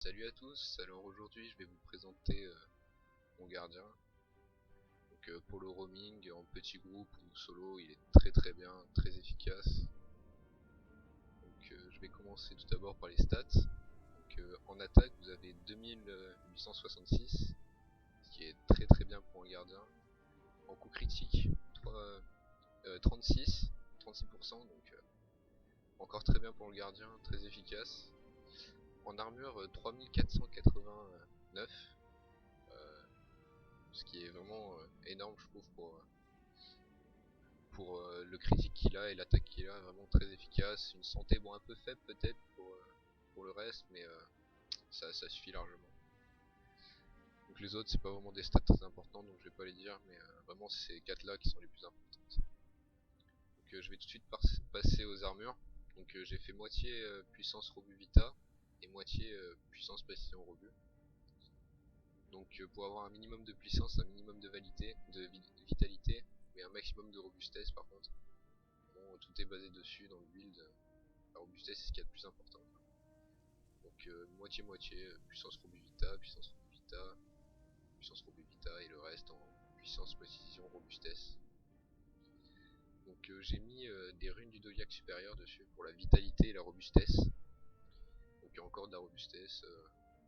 Salut à tous, alors aujourd'hui je vais vous présenter mon gardien. Donc pour le roaming, en petit groupe ou solo, il est très bien, très efficace. Donc je vais commencer tout d'abord par les stats. Donc en attaque vous avez 2866, ce qui est très bien pour un gardien. En coup critique, 36%, donc encore très bien pour le gardien, très efficace. En armure 3489, ce qui est vraiment énorme je trouve pour le critique qu'il a et l'attaque qu'il a, vraiment très efficace. Une santé bon un peu faible peut-être pour le reste, mais ça suffit largement. Donc les autres c'est pas vraiment des stats très importantes, donc je vais pas les dire, mais vraiment c'est ces 4 là qui sont les plus importantes. Donc je vais tout de suite passer aux armures. Donc j'ai fait moitié puissance Robu Vita et moitié puissance précision Robu. Donc pour avoir un minimum de puissance, un minimum de vitalité, mais un maximum de robustesse par contre. Bon, tout est basé dessus dans le build. La robustesse c'est ce qu'il y a de plus important. Donc moitié-moitié, puissance Robuvita, puissance Robuvita, puissance Robuvita et le reste en puissance, précision, robustesse. Donc j'ai mis des runes du Doliac supérieur dessus pour la vitalité et la robustesse. Donc encore de la robustesse.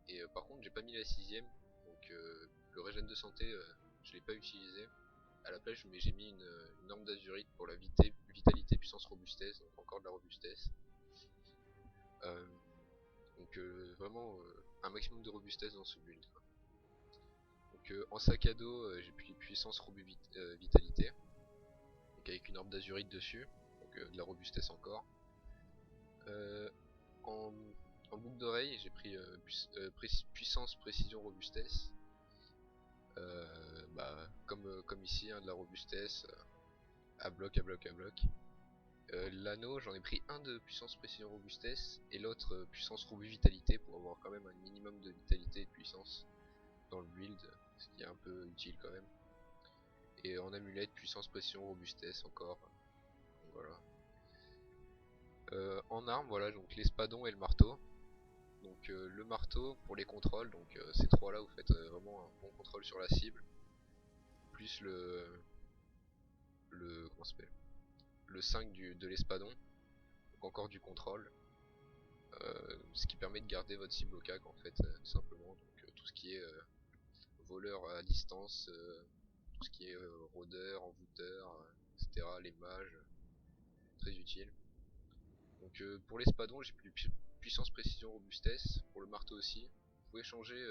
Et par contre j'ai pas mis la sixième, donc le régène de santé je l'ai pas utilisé. À la place j'ai mis une norme d'azurite pour la vitalité, puissance, robustesse, donc encore de la robustesse. Donc vraiment un maximum de robustesse dans ce build quoi. Donc en sac à dos j'ai pris puissance vitalité, donc avec une orbe d'azurite dessus, donc de la robustesse encore. En, en boucle d'oreille j'ai pris puissance, précision, robustesse, comme ici hein, de la robustesse à bloc. L'anneau j'en ai pris un de puissance, précision, robustesse et l'autre puissance, robu, vitalité pour avoir quand même un minimum de vitalité et de puissance dans le build, ce qui est un peu utile quand même. Et en amulette, puissance, précision, robustesse encore. Donc voilà. En arme, voilà, donc l'espadon et le marteau. Donc le marteau pour les contrôles, donc ces trois là vous faites vraiment un bon contrôle sur la cible. Plus comment s'appelle, le 5 de l'espadon, donc encore du contrôle. Ce qui permet de garder votre cible au cac en fait, tout simplement. Donc tout ce qui est voleur à distance, tout ce qui est rôdeur, envoûteur, etc. Les mages, très utile. Donc pour l'espadon j'ai plus puissance, précision, robustesse. Pour le marteau aussi. Vous pouvez changer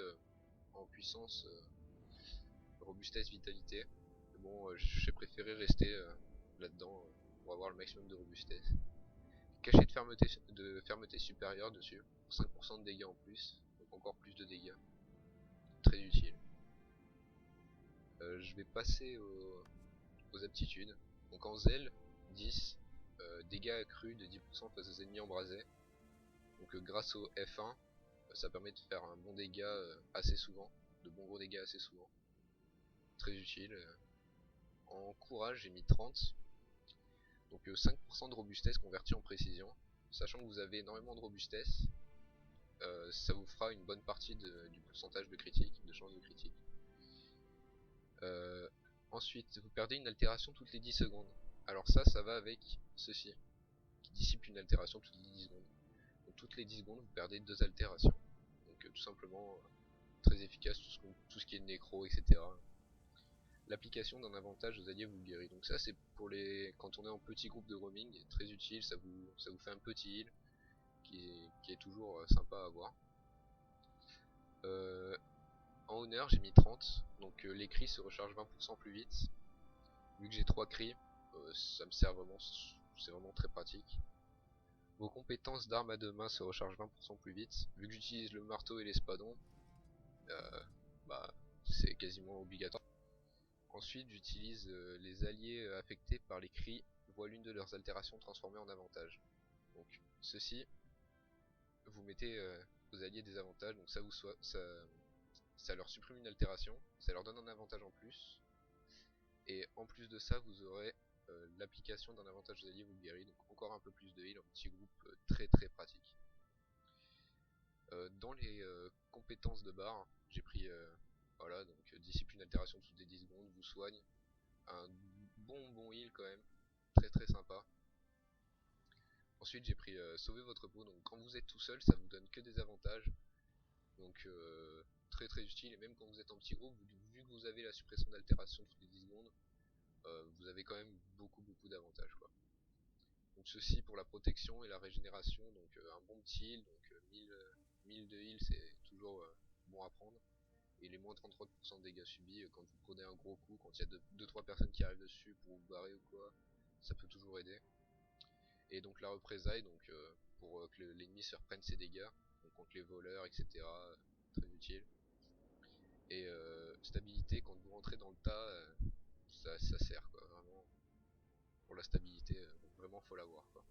en puissance, robustesse, vitalité. Mais bon j'ai préféré rester là-dedans pour avoir le maximum de robustesse. Cachet de fermeté supérieure dessus, pour 5% de dégâts en plus, donc encore plus de dégâts. Très utile. Je vais passer aux aptitudes. Donc en zèle, 10, dégâts accrus de 10% face aux ennemis embrasés. Donc grâce au F1, ça permet de faire un bon dégât assez souvent, de bons gros dégâts assez souvent. Très utile. En courage, j'ai mis 30. Donc 5% de robustesse converti en précision. Sachant que vous avez énormément de robustesse, ça vous fera une bonne partie du pourcentage de critique, de chance de critique. Ensuite, vous perdez une altération toutes les 10 secondes. Alors ça va avec ceci, qui dissipe une altération toutes les 10 secondes. Donc toutes les 10 secondes, vous perdez 2 altérations. Donc tout simplement, très efficace, tout ce qui est nécro, etc. L'application d'un avantage aux alliés vous le guérit. Donc ça c'est pour quand on est en petit groupe de roaming, très utile, ça vous fait un petit heal qui est toujours sympa à avoir. En honneur j'ai mis 30, donc les cris se rechargent 20% plus vite. Vu que j'ai 3 cris, ça me sert vraiment, c'est vraiment très pratique. Vos compétences d'armes à deux mains se rechargent 20% plus vite. Vu que j'utilise le marteau et l'espadon, c'est quasiment obligatoire. Ensuite j'utilise les alliés affectés par les cris voient l'une de leurs altérations transformée en avantage. Donc ceci, vous mettez aux alliés des avantages, donc ça leur supprime une altération, ça leur donne un avantage en plus. Et en plus de ça, vous aurez l'application d'un avantage aux alliés vous guérit, donc encore un peu plus de heal en petit groupe, très pratique. Dans les compétences de barre, j'ai pris voilà, donc discipline altération toutes les 10 secondes, vous soigne, un bon heal quand même, très sympa. Ensuite j'ai pris sauver votre peau, donc quand vous êtes tout seul ça vous donne que des avantages, donc très utile, et même quand vous êtes en petit groupe, vu que vous avez la suppression d'altération toutes les 10 secondes, vous avez quand même beaucoup d'avantages quoi. Donc ceci pour la protection et la régénération, donc un bon petit heal, donc 1000 de heal c'est toujours bon à prendre. Et les moins 33% de dégâts subis quand vous prenez un gros coup, quand il y a 2-3 personnes qui arrivent dessus pour vous barrer ou quoi, ça peut toujours aider. Et donc la représaille, donc pour que l'ennemi se reprenne ses dégâts, donc contre les voleurs, etc. Très utile. Et stabilité, quand vous rentrez dans le tas, ça sert quoi, vraiment. Pour la stabilité, vraiment faut l'avoir quoi.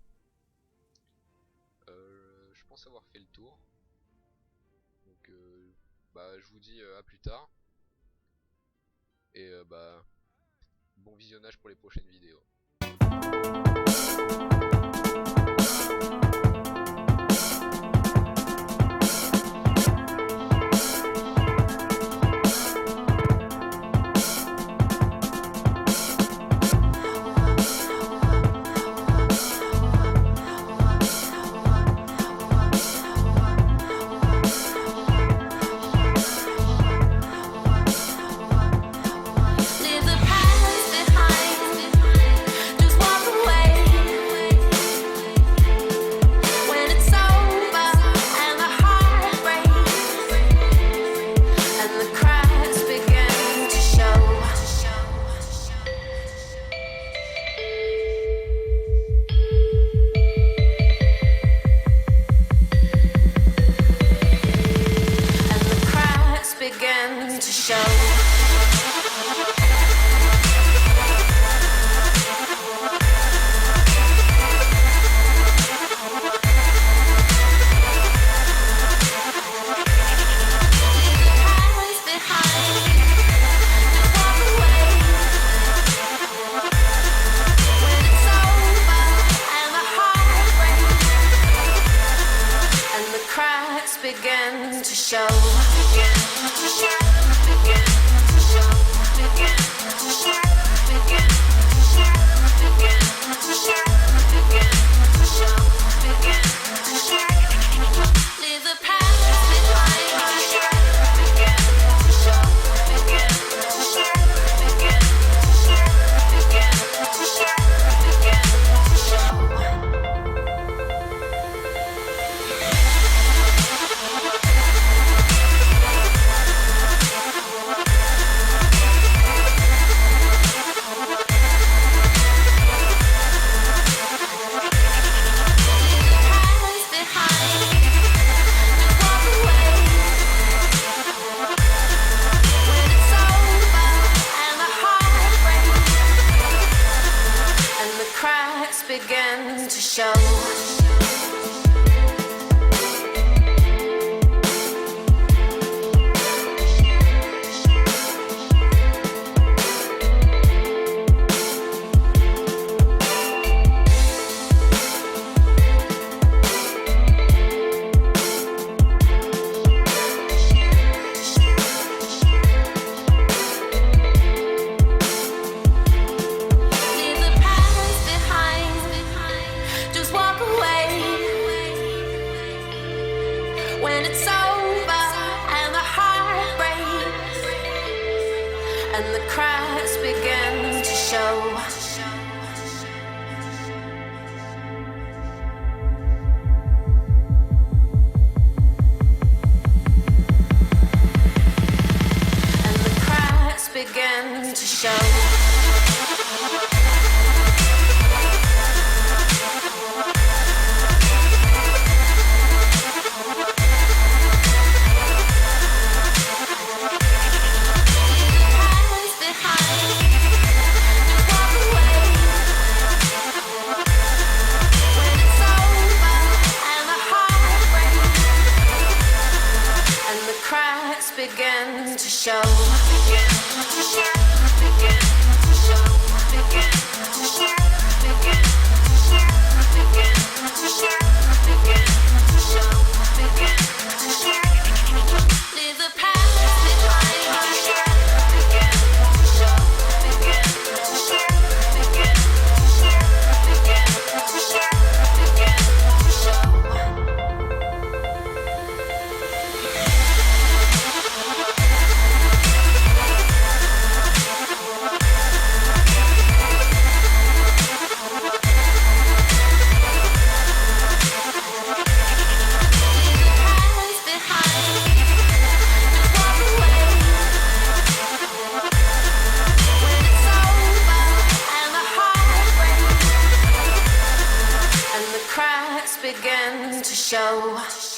Je pense avoir fait le tour. Donc je vous dis à plus tard. Et bon visionnage pour les prochaines vidéos. Begin to show. Leave the past begin to show. When it's over and the heart breaks and the cracks begin to show. And the cracks begin to show. Begin to show. Begin to show. Leave the past behind. Begin to show. Begin to show. Begin to show. Begin to show. Begin to show.